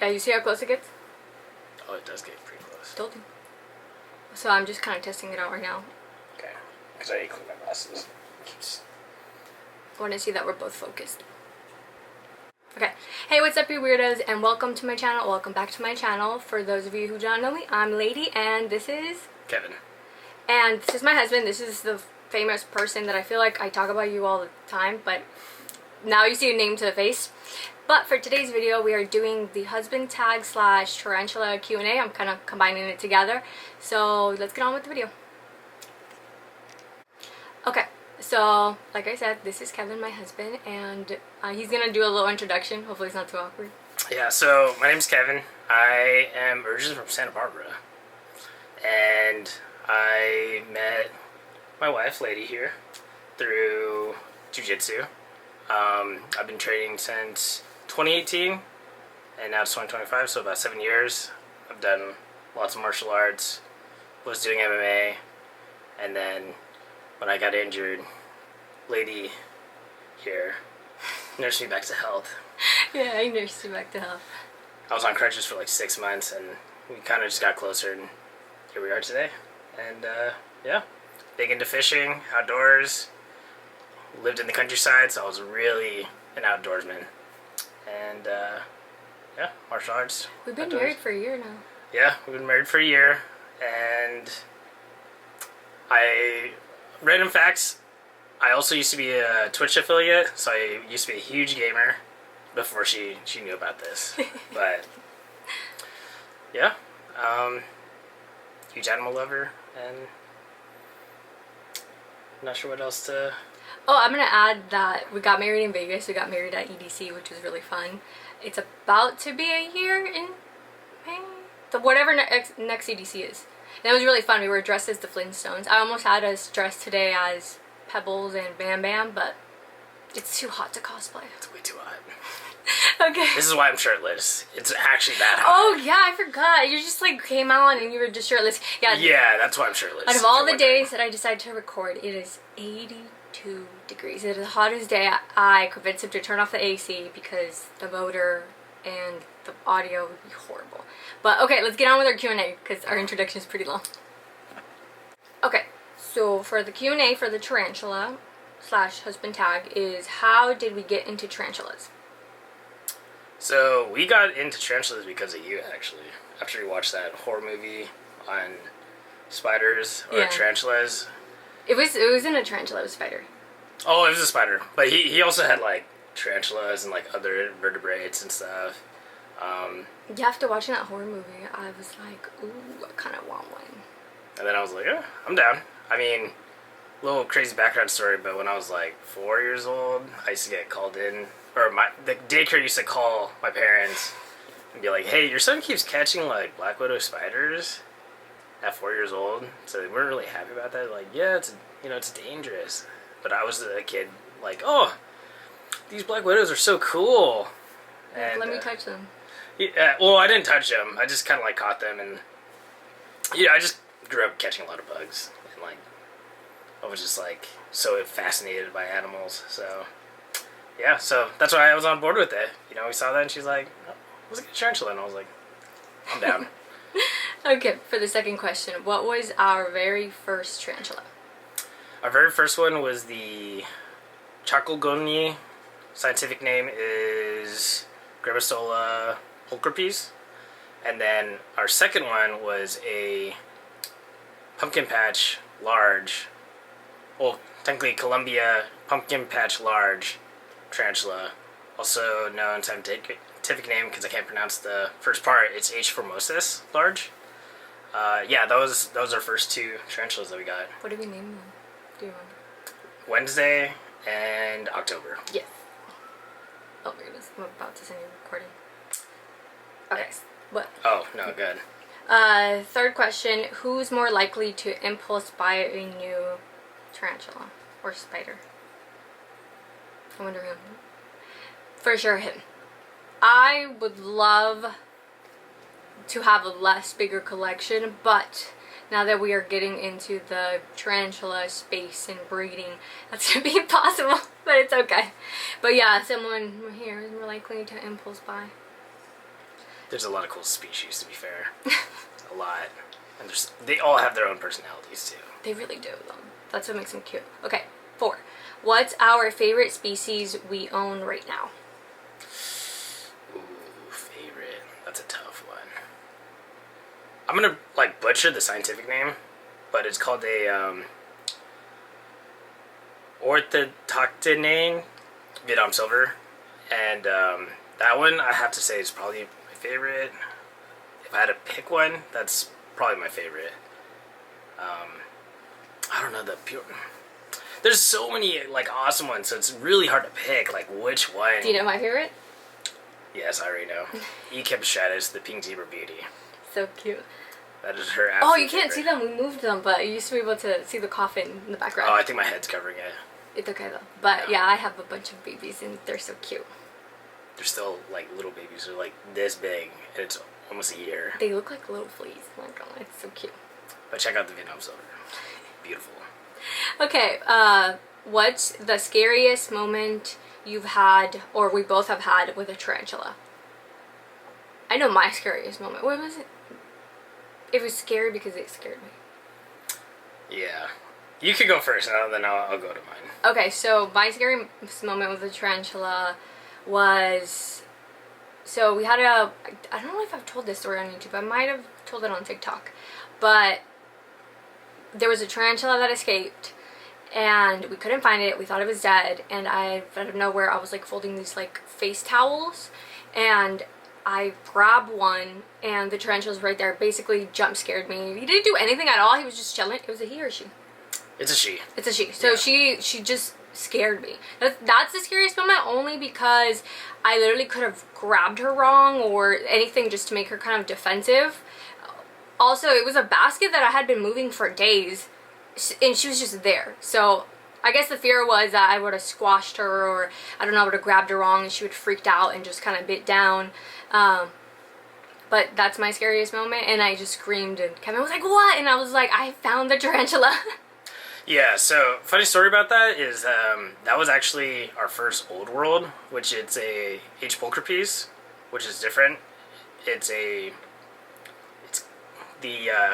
Yeah, you see how close it gets? Oh, it does get pretty close. Told you. So I'm just kind of testing it out right now. Okay. Because I need to clean my glasses. I want to see that we're both focused. Okay. Hey, what's up, you weirdos, and welcome to my channel. Welcome back to my channel. For those of you who don't know me, I'm Lady, and this is... Kevin. And this is my husband. This is the famous person that I feel like I talk about you all the time, but now you see a name to the face. But for today's video, we are doing the husband tag / tarantula Q&A. I'm kind of combining it together. So let's get on with the video. Okay, so like I said, this is Kevin, my husband, and he's going to do a little introduction. Hopefully it's not too awkward. Yeah, so my name's Kevin. I am originally from Santa Barbara. And I met my wife, Lady, here through jiu-jitsu. I've been training since 2018, and now it's 2025, so about 7 years. I've done lots of martial arts, was doing MMA, and then when I got injured, Lady here nursed me back to health. Yeah, I nursed you back to health. I was on crutches for like 6 months, and we kind of just got closer, and here we are today. And yeah, big into fishing, outdoors, lived in the countryside, so I was really an outdoorsman. And yeah, martial arts. We've been outdoors. married for a year now. Yeah, we've been married for a year, and random facts, I also used to be a Twitch affiliate, so I used to be a huge gamer before she knew about this. But yeah, huge animal lover, and not sure what else to... Oh, I'm gonna add that we got married in Vegas. We got married at EDC, which was really fun. It's about to be a year in May, whatever next EDC is. And it was really fun. We were dressed as the Flintstones. I almost had us dressed today as Pebbles and Bam Bam, but it's too hot to cosplay. It's way too hot. Okay. This is why I'm shirtless. It's actually that hot. Oh yeah, I forgot. You just like came on and you were just shirtless. Yeah. Yeah, that's why I'm shirtless. Out of all the days that I decided to record, it is 82 degrees. It is the hottest day. I convinced him to turn off the AC because the motor and the audio would be horrible. But okay, let's get on with our Q&A because our introduction is pretty long. Okay, so for the Q&A for the tarantula / husband tag is, how did we get into tarantulas? So we got into tarantulas because of you, actually. After we watched that horror movie on spiders or tarantulas. It wasn't a tarantula, it was a spider. Oh, it was a spider. But he also had like tarantulas and like other vertebrates and stuff. Yeah, after watching that horror movie, I was like, ooh, I kind of want one. And then I was like, yeah, I'm down. I mean, little crazy background story, but when I was like 4 years old, I used to get called in, or the daycare used to call my parents and be like, hey, your son keeps catching like black widow spiders at 4 years old. So they weren't really happy about that. Like, yeah, it's dangerous. But I was a kid like, oh, these black widows are so cool. And let me touch them. Yeah, well, I didn't touch them. I just kind of like caught them, and yeah, I just grew up catching a lot of bugs, and like I was just like so fascinated by animals. So yeah, so that's why I was on board with it. You know, we saw that, and she's like, oh, "Let's get a tarantula," and I was like, "I'm down." Okay, for the second question, what was our very first tarantula? Our very first one was the Chacogoni. Scientific name is Grabostola pulchripes. And then our second one was a pumpkin patch large, well, technically Columbia pumpkin patch large tarantula, also known scientific name because I can't pronounce the first part. It's H. formosus large. Yeah, those are our first two tarantulas that we got. What did we name them? Do you remember? Wednesday and October. Yes. Oh my goodness, I'm about to send you a recording. Okay, what? Oh, no, good. Third question, who's more likely to impulse buy a new tarantula or spider? I wonder him. For sure him. I would love to have a bigger collection, but now that we are getting into the tarantula space and breeding, that's going to be impossible, but it's okay. But yeah, someone here is more likely to impulse buy. There's a lot of cool species, to be fair. A lot. And they all have their own personalities, too. They really do, though. That's what makes them cute. Okay, 4. What's our favorite species we own right now? Ooh, favorite. That's a tough one. I'm gonna, like, butcher the scientific name, but it's called a, Orthotoctinae Vietnam silver. And, that one, I have to say, is probably my favorite. If I had to pick one, that's probably my favorite. I don't know, there's so many, like, awesome ones, so it's really hard to pick, like, which one. Do you know my favorite? Yes, I already know. Echypstratus, the pink zebra beauty. So cute. That is her absolute Oh, you can't favorite. see them. We moved them, but you used to be able to see the coffin in the background. Oh, I think my head's covering it. It's okay, though. But, Yeah. yeah, I have a bunch of babies, and they're so cute. They're still, like, little babies. They're, like, this big, and it's almost a year. They look like little fleas. Oh my god, it's so cute. But check out the Vietnam silver. Beautiful. Okay, what's the scariest moment you've had, or we both have had, with a tarantula? I know my scariest moment. What was it? It was scary because it scared me. Yeah. You could go first, and then I'll go to mine. Okay, so my scariest moment with a tarantula was... So we had I don't know if I've told this story on YouTube. I might have told it on TikTok. But there was a tarantula that escaped, and we couldn't find it. We thought it was dead, and out of nowhere I was like folding these like face towels, and I grabbed one, and the tarantula was right there. Basically jump scared me. He didn't do anything at all. He was just chilling. It was a he or she? It's a she. It's a she. So yeah. she just scared me. That's the scariest moment, only because I literally could have grabbed her wrong or anything just to make her kind of defensive. Also, it was a basket that I had been moving for days, and she was just there. So I guess the fear was that I would have squashed her, or I don't know, I would have grabbed her wrong and she would have freaked out and just kind of bit down. But that's my scariest moment, and I just screamed, and Kevin was like, "What?" And I was like, "I found the tarantula." Yeah, so funny story about that is that was actually our first Old World, which it's a H. pulcher piece, which is different. The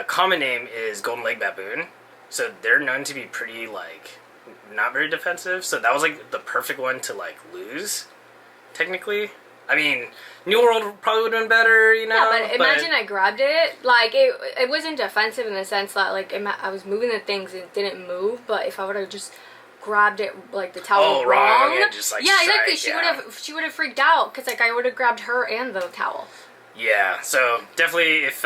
common name is golden leg baboon, so they're known to be pretty, like, not very defensive, so that was like the perfect one to, like, lose, technically. I mean, New World probably would have been better, you know? Yeah, but imagine I grabbed it. Like, it wasn't defensive in the sense that, like, I was moving the things and it didn't move, but if I would have just grabbed it, like, the towel wrong. And just, like, yeah, strike, exactly. She would have freaked out, because, like, I would have grabbed her and the towel. Yeah, so definitely if,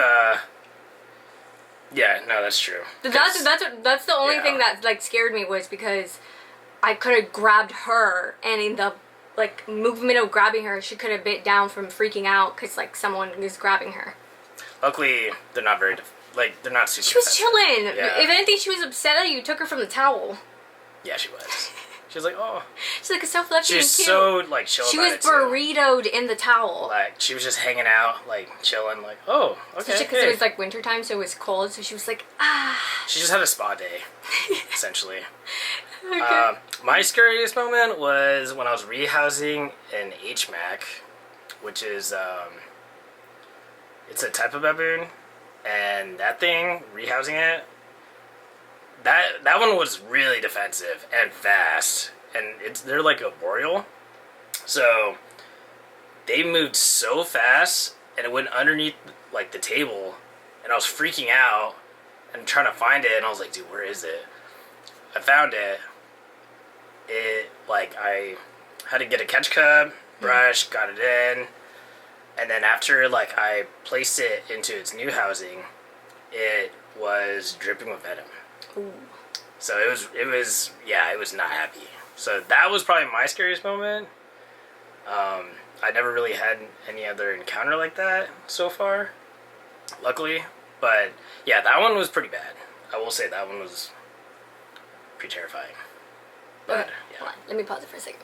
yeah, no, that's true. That's the only thing that, like, scared me, was because I could have grabbed her, and in the, like, movement of grabbing her, she could have bit down from freaking out because, like, someone is grabbing her. Luckily, they're not very, they're not super She was defensive. chilling. Yeah. If anything, she was upset that you took her from the towel. Yeah, she was. She was like, oh. She's like so fluffy and cute. She was so, like, chill She about was it, too. burritoed in the towel. Like, she was just hanging out, like, chilling, like, oh, okay, Especially because it was, like, wintertime, so it was cold, so she was like, ah. She just had a spa day, essentially. Okay. My scariest moment was when I was rehousing an HMAC, which is, it's a type of baboon, and that thing, rehousing it, that one was really defensive and fast, and they're like arboreal, so they moved so fast, and it went underneath, like, the table, and I was freaking out and trying to find it, and I was like, dude, where is it? I found it. I had to get a catch cup, brush, got it in, and then after, like, I placed it into its new housing, it was dripping with venom. Ooh. So it was not happy. So that was probably my scariest moment. I never really had any other encounter like that so far, luckily. But yeah, that one was pretty bad. I will say that one was pretty terrifying. But, Okay, yeah. hold on. Let me pause it for a second.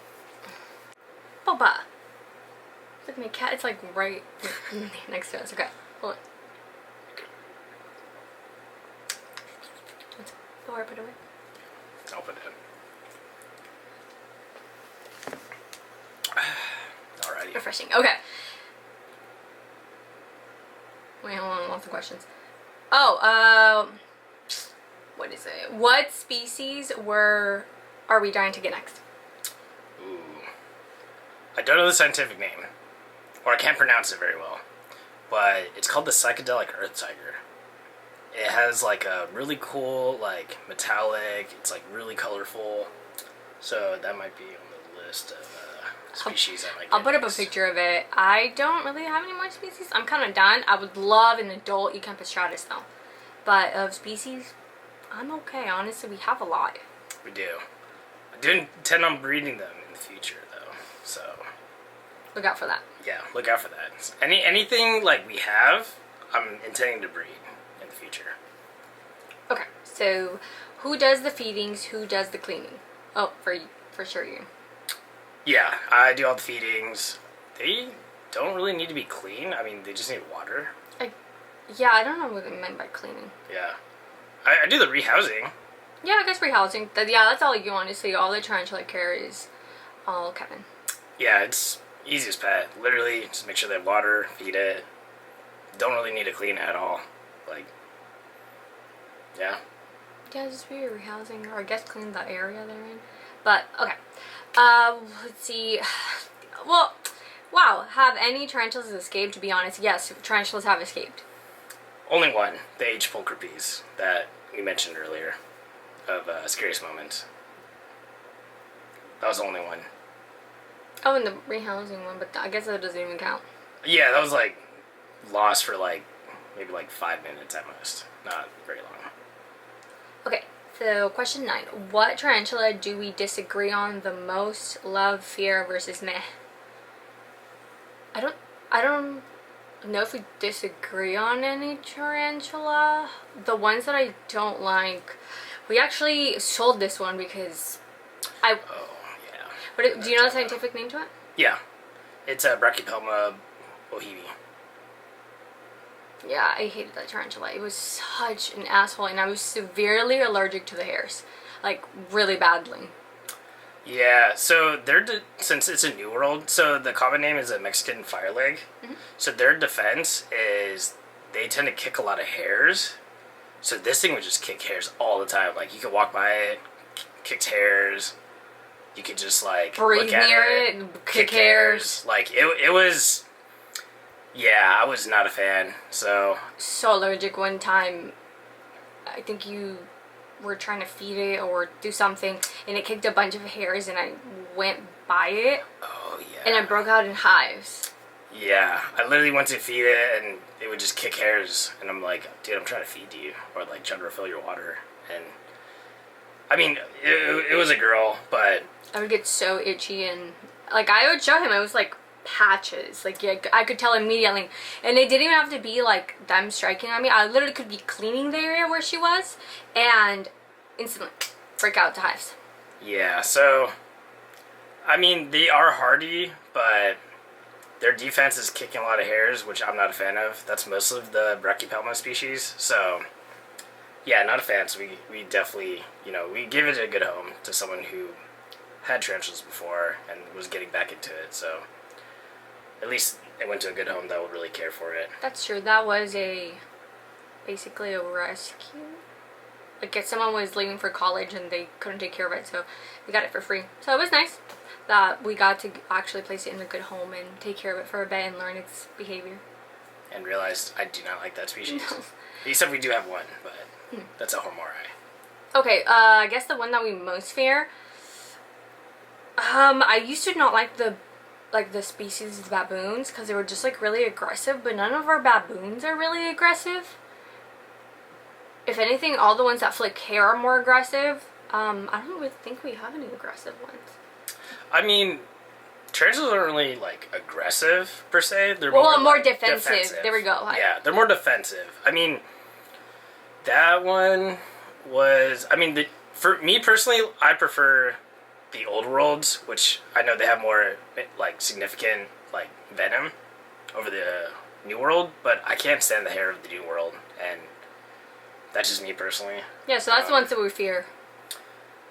Boba. It's like my cat. It's like right next to us. Okay, hold on. Or put it away. I'll put it in. Alrighty. Refreshing. Okay. on some questions. What is it? What species are we dying to get next? Ooh. I don't know the scientific name, or I can't pronounce it very well, but it's called the psychedelic earth tiger. It has like a really cool, like metallic. It's like really colorful, so that might be on the list of species I might get I'll put up a next. picture of it. I don't really have any more species. I'm kind of done. I would love an adult Ecampistratus though, but of species, I'm okay. Honestly, we have a lot. We do. I do intend on breeding them in the future though, so Look out for that. yeah, look out for that. Anything like we have, I'm intending to breed in the future. Okay, so who does the feedings? Who does the cleaning? Oh, for sure you. Yeah, I do all the feedings. They don't really need to be clean. I mean, they just need water. Yeah, I don't know what it meant by cleaning. Yeah. I do the rehousing. Yeah, I guess rehousing. Yeah, that's all you honestly. All the tarantula care is all Kevin. Yeah, it's easy as pet. Literally, just make sure they have water, feed it. Don't really need to clean at all. Like, yeah. Yeah, just be rehousing, or I guess clean the area they're in. But okay, let's see. Well, wow. Have any tarantulas escaped? To be honest, yes, tarantulas have escaped. Only one, the H. pulchripes that we mentioned earlier of Scariest Moments. That was the only one. Oh, and the rehousing one, but I guess that doesn't even count. Yeah, that was like lost for like maybe like 5 minutes at most. Not very long. Okay, so question 9. What tarantula do we disagree on the most? Love, fear versus meh. I don't know if we disagree on any tarantula. The ones that I don't like, we actually sold this one because Oh, yeah. do you know the scientific name to it? Yeah. It's a Brachypelma bohemi. Yeah, I hated that tarantula. It was such an asshole, and I was severely allergic to the hairs. Like, really badly. Yeah, so since it's a New World, so the common name is a Mexican fireleg. Mm-hmm. So their defense is they tend to kick a lot of hairs. So this thing would just kick hairs all the time. Like, you could walk by it, kicked hairs. You could just, like, Breathe look at near it, kick hairs. Like, it was... Yeah, I was not a fan, so... So allergic one time. I think you were trying to feed it or do something, and it kicked a bunch of hairs, and I went by it, Oh, yeah. and I broke out in hives. Yeah, I literally went to feed it, and it would just kick hairs, and I'm like, dude, I'm trying to feed you, or, like, trying to refill your water, and... I mean, it was a girl, but... I would get so itchy, and, like, I would show him, it was, like, patches. Like, yeah, I could tell immediately. And it didn't even have to be, like, them striking at me. I literally could be cleaning the area where she was, and instantly break out to hives. Yeah, so... I mean, they are hardy, but... Their defense is kicking a lot of hairs, which I'm not a fan of. That's most of the Brachypelma species, so... Yeah, not a fan, so we definitely, we give it a good home to someone who had tarantulas before and was getting back into it, so... At least it went to a good home that would really care for it. That's true. That was basically a rescue. Like, if someone was leaving for college and they couldn't take care of it, so we got it for free. So it was nice that we got to actually place it in a good home and take care of it for a bit and learn its behavior. And realized I do not like that species. Except we do have one, but that's a Homorai. Okay, I guess the one that we most fear. I used to not like the species of baboons because they were just like really aggressive, but none of our baboons are really aggressive. If anything, all the ones that flick hair are more aggressive. I don't really think we have any aggressive ones. I mean, tarantulas aren't really, like, aggressive, per se. They're more like, defensive. There we go. Yeah, they're more defensive. I mean, that one was... I mean, for me personally, I prefer the Old Worlds, which I know they have more, like, significant, like, venom over the New World, but I can't stand the hair of the New World, and that's just me personally. Yeah, so that's the ones that we fear.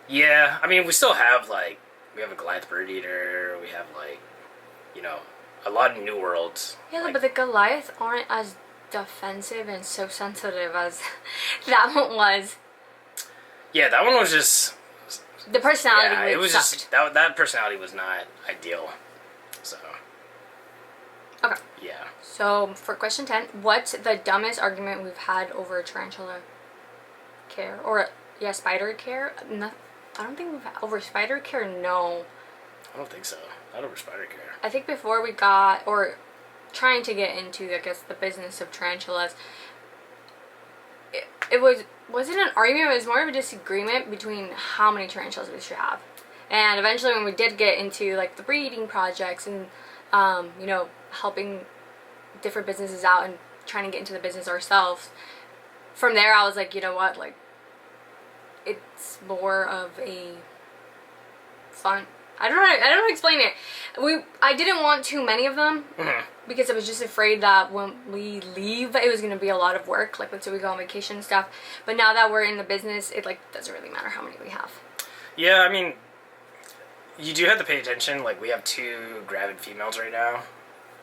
Yeah, I mean, we still have, like, we have a Goliath bird eater, we have, like, a lot of New Worlds. Yeah, like, but the Goliath aren't as defensive and so sensitive as that one was. Yeah, that one was just... The personality Yeah, it was sucked. just... That personality was not ideal. So... Okay. Yeah. So, for question 10, what's the dumbest argument we've had over tarantula care? Or, yeah, spider care? No, I don't think we've had... Over spider care, no. I don't think so. Not over spider care. I think before we got... Or trying to get into, I guess, the business of tarantulas, it wasn't an argument, it was more of a disagreement between how many tarantulas we should have. And eventually when we did get into like the breeding projects and you know, helping different businesses out and trying to get into the business ourselves, from there I was like, you know what, like it's more of a fun, I don't know how to explain it. I didn't want too many of them because I was just afraid that when we leave it was going to be a lot of work, like let's say we go on vacation and stuff. But now that we're in the business, it like doesn't really matter how many we have. Yeah, I mean, you do have to pay attention. Like, we have 2 gravid females right now,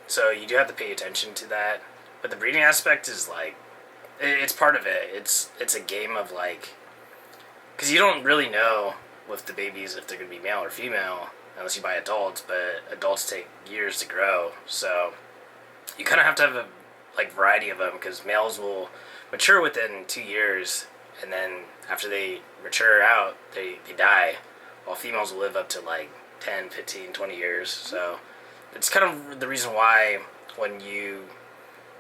so you do have to pay attention to that. But the breeding aspect is like, it's part of it. It's a game of like, because you don't really know with the babies if they're going to be male or female unless you buy adults, but adults take years to grow, so you kind of have to have a like variety of them, because males will mature within 2 years, and then after they mature out, they die, while females will live up to like 10, 15, 20 years. So it's kind of the reason why when you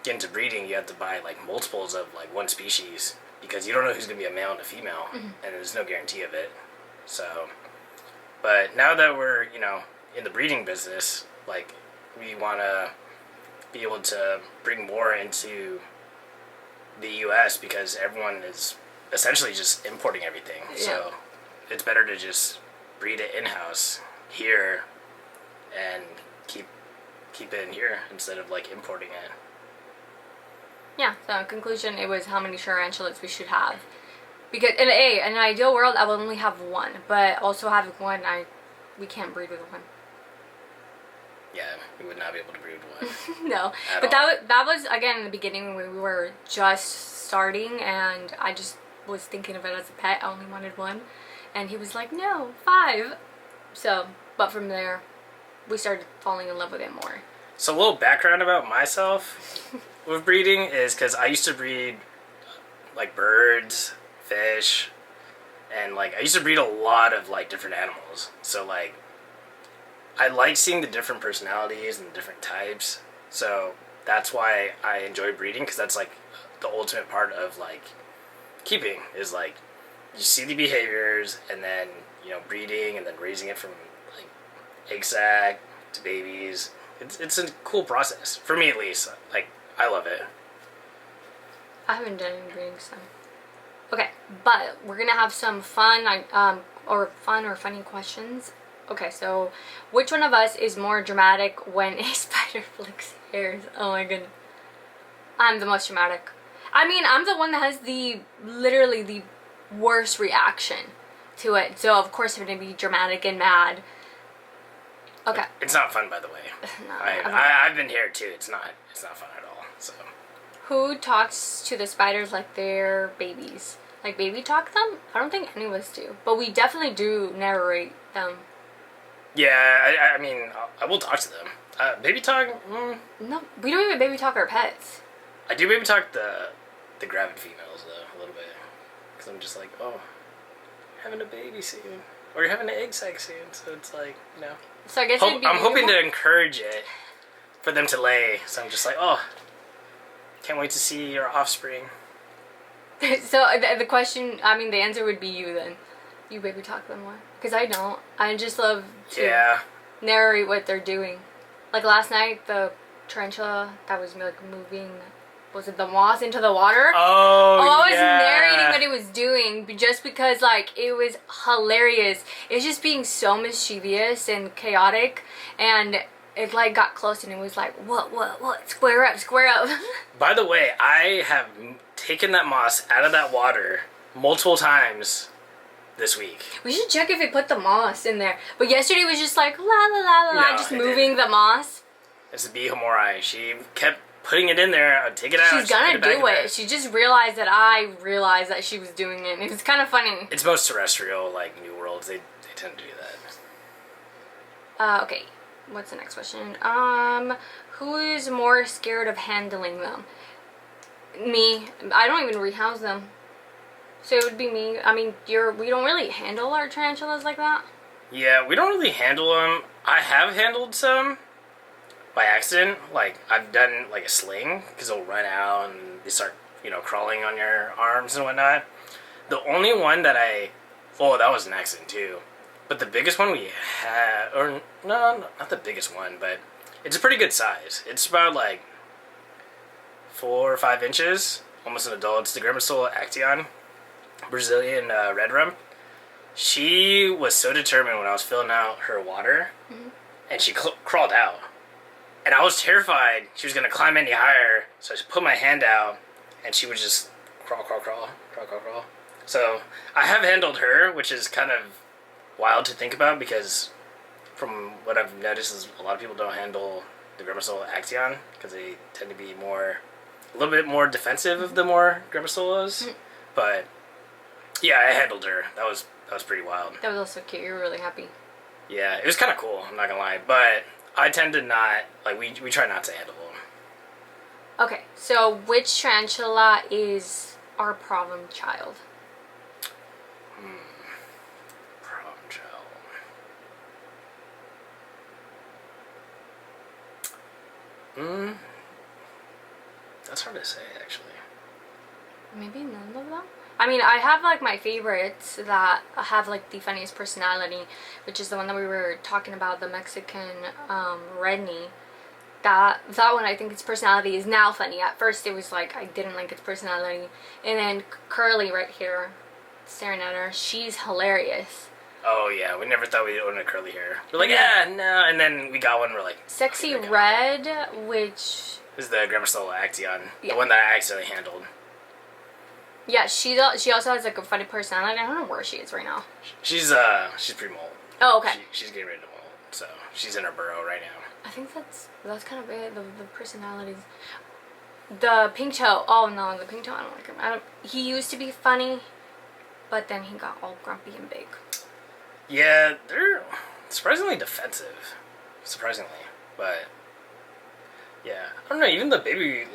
get into breeding, you have to buy like multiples of like one species, because you don't know who's going to be a male and a female, and there's no guarantee of it. So, but now that we're, you know, in the breeding business, like, we want to be able to bring more into the U.S. because everyone is essentially just importing everything. Yeah. So it's better to just breed it in-house here and keep it in here instead of like importing it. Yeah, so in conclusion, it was how many tarantulas we should have. Because in an ideal world, I would only have 1, but also having 1, we can't breed with 1. Yeah, we would not be able to breed with 1. No, but that was again in the beginning when we were just starting, and I just was thinking of it as a pet. I only wanted 1, and he was like, no, 5. So, but from there, we started falling in love with it more. So a little background about myself with breeding is because I used to breed like birds, fish, and like I used to breed a lot of like different animals. So like I like seeing the different personalities and the different types. So that's why I enjoy breeding, because that's like the ultimate part of like keeping is like you see the behaviors, and then, you know, breeding and then raising it from like egg sac to babies. It's a cool process for me, at least. Like, I love it. I haven't done any breeding, so okay, but we're gonna have some fun or funny questions. Okay, so which one of us is more dramatic when a spider flicks hairs? Oh my goodness, I'm the most dramatic. I mean, I'm the one that has literally the worst reaction to it, so of course I'm gonna be dramatic and mad. Okay. It's not fun, by the way. No, I've been here too. It's not fun at all. So. Who talks to the spiders like they're babies? Like baby talk them? I don't think any of us do, but we definitely do narrate them. Yeah, I mean, I will talk to them. Baby talk? No, we don't even baby talk our pets. I do baby talk the gravid females though a little bit, because I'm just like, oh, you're having a baby soon, or you're having an egg sac soon, so it's like, you know. So I guess I'm hoping to encourage it for them to lay. So I'm just like, oh, can't wait to see your offspring. So the question, I mean, the answer would be you then. You baby talk them more, because I don't. I just love to narrate what they're doing. Like last night, the tarantula that was like moving, was it the moss into the water? Oh, I was narrating what it was doing just because like it was hilarious. It was just being so mischievous and chaotic, and it like got close and it was like, what, square up. By the way, I have taken that moss out of that water multiple times this week. We should check if it put the moss in there. But yesterday it was just like la la la la, just moving the moss. It's the bee homorai. She kept putting it in there. I'd take it out. She's gonna do it. She just realized that I realized that she was doing it. It was kind of funny. It's most terrestrial, like New Worlds. They tend to do that. Okay. What's the next question? Who is more scared of handling them? Me. I don't even rehouse them. So it would be me. I mean, we don't really handle our tarantulas like that. Yeah, we don't really handle them. I have handled some by accident. Like, I've done, like, a sling, because they'll run out and they start, crawling on your arms and whatnot. The only one that that was an accident, too. But the biggest one we had, or, no, not the biggest one, but it's a pretty good size. It's about, like, 4 or 5 inches, almost an adult. It's the Grammostola actian, Brazilian red rump. She was so determined when I was filling out her water, and she crawled out. And I was terrified she was going to climb any higher, so I just put my hand out, and she would just crawl. So I have handled her, which is kind of wild to think about, because from what I've noticed is a lot of people don't handle the Grammostola actian, because they tend to be a little bit more defensive of the more Grammostolas. But yeah, I handled her. That was pretty wild. That was also cute. You were really happy. Yeah, it was kind of cool. I'm not gonna lie, but I tend to not we try not to handle them. Okay, so which tarantula is our problem child? Problem child. That's hard to say, actually. Maybe none of them? I mean, I have like my favorites that have like the funniest personality, which is the one that we were talking about, the Mexican Redney. That one, I think its personality is now funny. At first it was like I didn't like its personality. And then Curly right here, staring at her, she's hilarious. Oh yeah, we never thought we'd own a curly hair. We're like, yeah, no, and then we got one. We're like, Sexy Red, which is the Grammostola actian, yeah. the one that I accidentally handled. Yeah, she also has like a funny personality. I don't know where she is right now. She's pretty mold. Oh, okay. She's getting ready to mold, so she's in her burrow right now. I think that's kind of it. The personalities. The pink toe. Oh no, the pink toe. I don't like him. He used to be funny, but then he got all grumpy and big. Yeah, they're surprisingly defensive. Surprisingly, but yeah, I don't know. Even the baby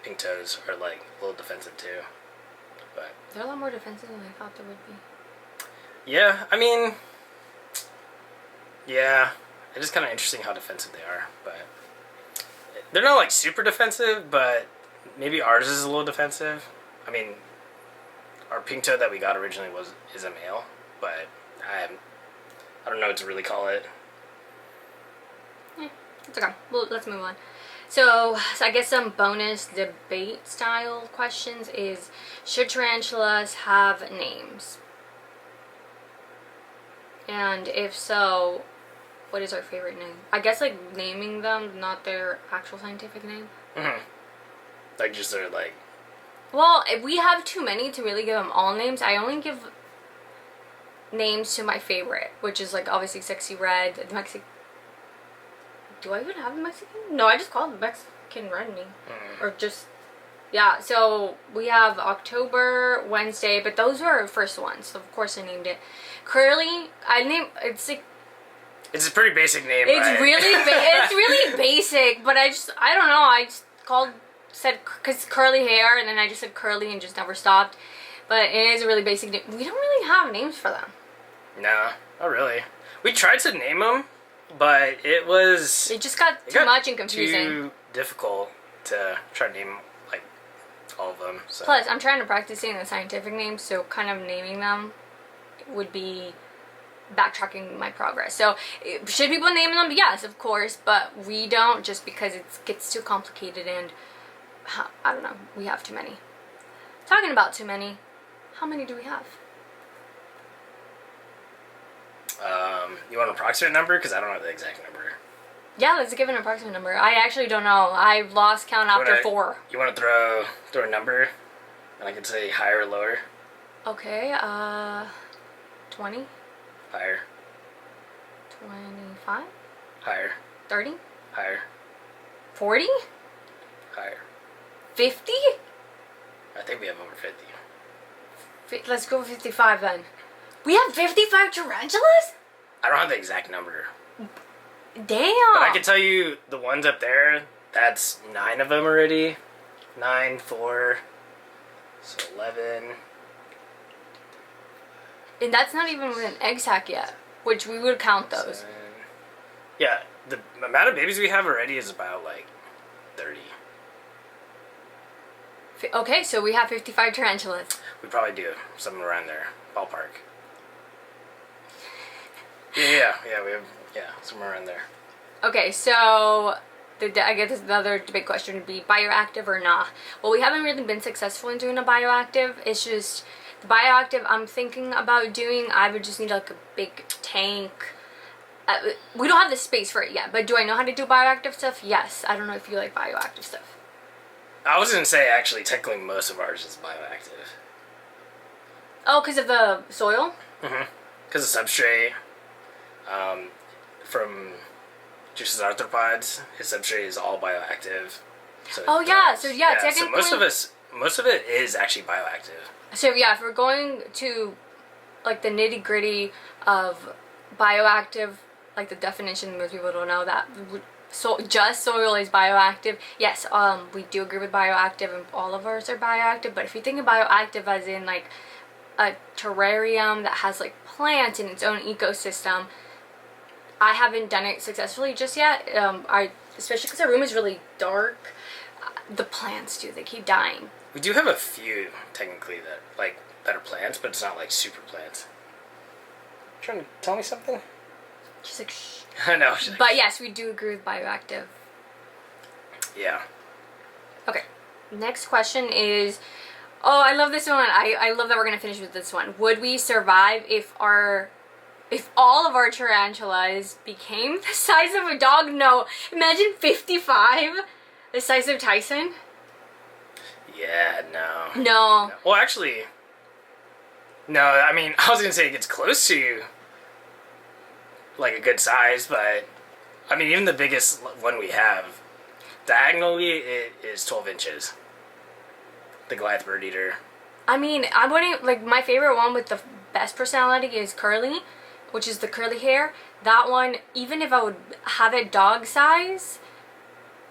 pink toes are like a little defensive too. But they're a lot more defensive than I thought they would be. Yeah, I mean, yeah, it is kind of interesting how defensive they are, but they're not like super defensive, but maybe ours is a little defensive. I mean, our pink toe that we got originally is a male, but I don't know what to really call it. It's okay. Well, let's move on. So I guess some bonus debate style questions is, should tarantulas have names? And if so, what is our favorite name? I guess like naming them, not their actual scientific name. Like just their like. Well, if we have too many to really give them all names, I only give names to my favorite, which is like obviously Sexy Red, the Mexican. Do I even have a Mexican? No, I just called the Mexican Redney. Or just, yeah, so we have October, Wednesday, but those were our first ones, so of course I named it. Curly, it's like... It's a pretty basic name, It's really basic, but I don't know, I just said, because curly hair, and then I just said Curly and just never stopped. But it is a really basic name. We don't really have names for them. No, not really. We tried to name them, but it just got too much and confusing. Too difficult to try to name like all of them. So. Plus, I'm trying to practice saying the scientific names, so kind of naming them would be backtracking my progress. So, should people name them? Yes, of course, but we don't, just because it gets too complicated and I don't know. We have too many. Talking about too many, how many do we have? You want an approximate number? Because I don't know the exact number. Yeah, let's give an approximate number. I actually don't know. I lost count after 4. You want to throw a number? And I can say higher or lower? Okay, 20? Higher. 25? Higher. 30? Higher. 40? 50? I think we have over 50. Let's go 55 then. We have 55 tarantulas? I don't have the exact number. Damn. But I can tell you the ones up there, that's 9 of them already. 9, 4, so 11. And that's not even with an egg sac yet, which we would count those. 7. Yeah, the amount of babies we have already is about like 30. Okay, so we have 55 tarantulas. We probably do, something around there, ballpark. Yeah, we have, somewhere around there. Okay, so I guess another big question would be bioactive or not. Well, we haven't really been successful in doing a bioactive. It's just the bioactive I'm thinking about doing. I would just need like a big tank. We don't have the space for it yet, but do I know how to do bioactive stuff? Yes. I don't know if you like bioactive stuff. I was going to say, actually, technically most of ours is bioactive. Oh, because of the soil? Mm-hmm. Because of substrate. From Juice's arthropods, his substrate is all bioactive. So technically... So most of it is actually bioactive. So yeah, if we're going to like the nitty gritty of bioactive, like the definition, most people don't know that. So just soil is bioactive. Yes, we do agree with bioactive, and all of ours are bioactive. But if you think of bioactive as in like a terrarium that has like plants in its own ecosystem, I haven't done it successfully just yet. Especially because our room is really dark. The plants do; they keep dying. We do have a few technically that are plants, but it's not like super plants. You trying to tell me something? She's like, shh. I know. But yes, we do agree with bioactive. Yeah. Okay. Next question is, I love this one. I love that we're gonna finish with this one. Would we survive if all of our tarantulas became the size of a dog? No. Imagine 55, the size of Tyson. Yeah, no. No. Well, actually, no. I mean, I was gonna say it gets close to like a good size, but I mean, even the biggest one we have, diagonally, it is 12 inches. The Goliath bird eater. I mean, I wouldn't like my favorite one with the best personality is Curly, which is the curly hair. That one, even if I would have it dog size,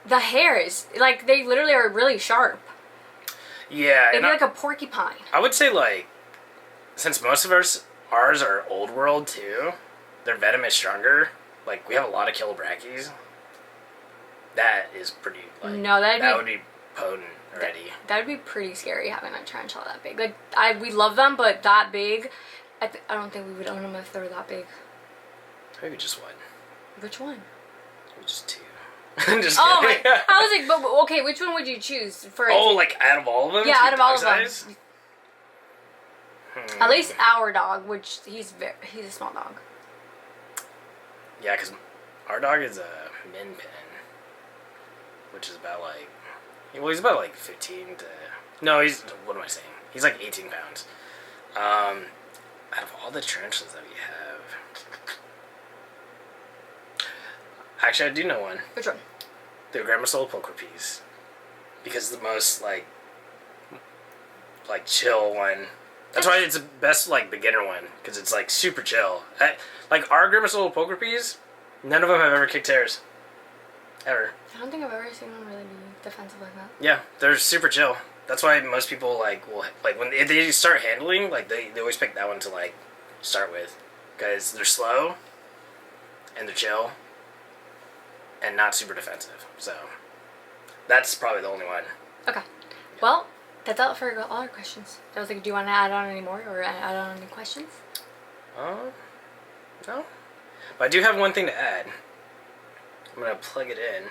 the hairs, like, they literally are really sharp. Yeah. It'd be like a porcupine. I would say, like, since most of ours are old world, too, their venom is stronger. Like, we have a lot of Kilobrachys. That is pretty, like, no, that would be potent already. That would be pretty scary, having a tarantula that big. Like, we love them, but that big, I don't think we would own them if they were that big. Maybe just one. Which one? Maybe just 2. I'm just kidding. My, I was like, but okay, which one would you choose for? Like out of all of them? Yeah, out of all of them. At least our dog, which he's a small dog. Yeah, because our dog is a min pin, which is about like, he's about like 15 to, no, what am I saying? He's like 18 pounds. Out of all the tarantulas that we have, actually I do know one. Which one? The Grandma poker piece, because the most like chill one. That's why it's the best like beginner one, because it's like super chill. Like our Grandma poker piece, none of them have ever kicked hairs, ever. I don't think I've ever seen one really be defensive like that. Yeah, they're super chill. That's why most people will when they start handling, like they always pick that one to like start with, because they're slow and they're chill and not super defensive. So that's probably the only one. Okay. Well, that's all for all our questions. I was like, do you want to add on any more or add on any questions? No. But I do have one thing to add. I'm gonna plug it in.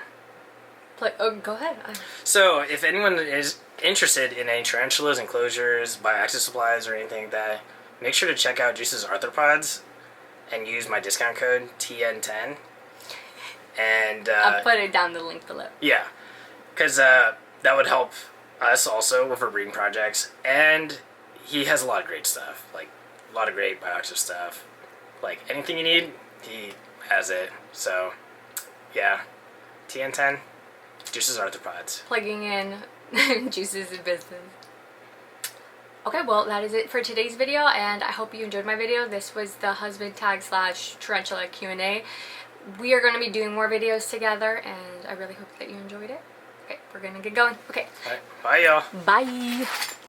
Go ahead. So, if anyone is interested in any tarantulas, enclosures, bioactive supplies, or anything like that, make sure to check out Juice's arthropods and use my discount code TN10. And I'll put it down the link below. Yeah, because that would help us also with our breeding projects. And he has a lot of great stuff, like a lot of great bioactive stuff. Like anything you need, he has it. So, yeah, TN10. Juice's arthropods. Plugging in Juices in business. Okay, well that is it for today's video, and I hope you enjoyed my video. This was the husband tag / tarantula Q&A. We are going to be doing more videos together, and I really hope that you enjoyed it. Okay, we're going to get going. Okay. All right. Bye, y'all. Bye.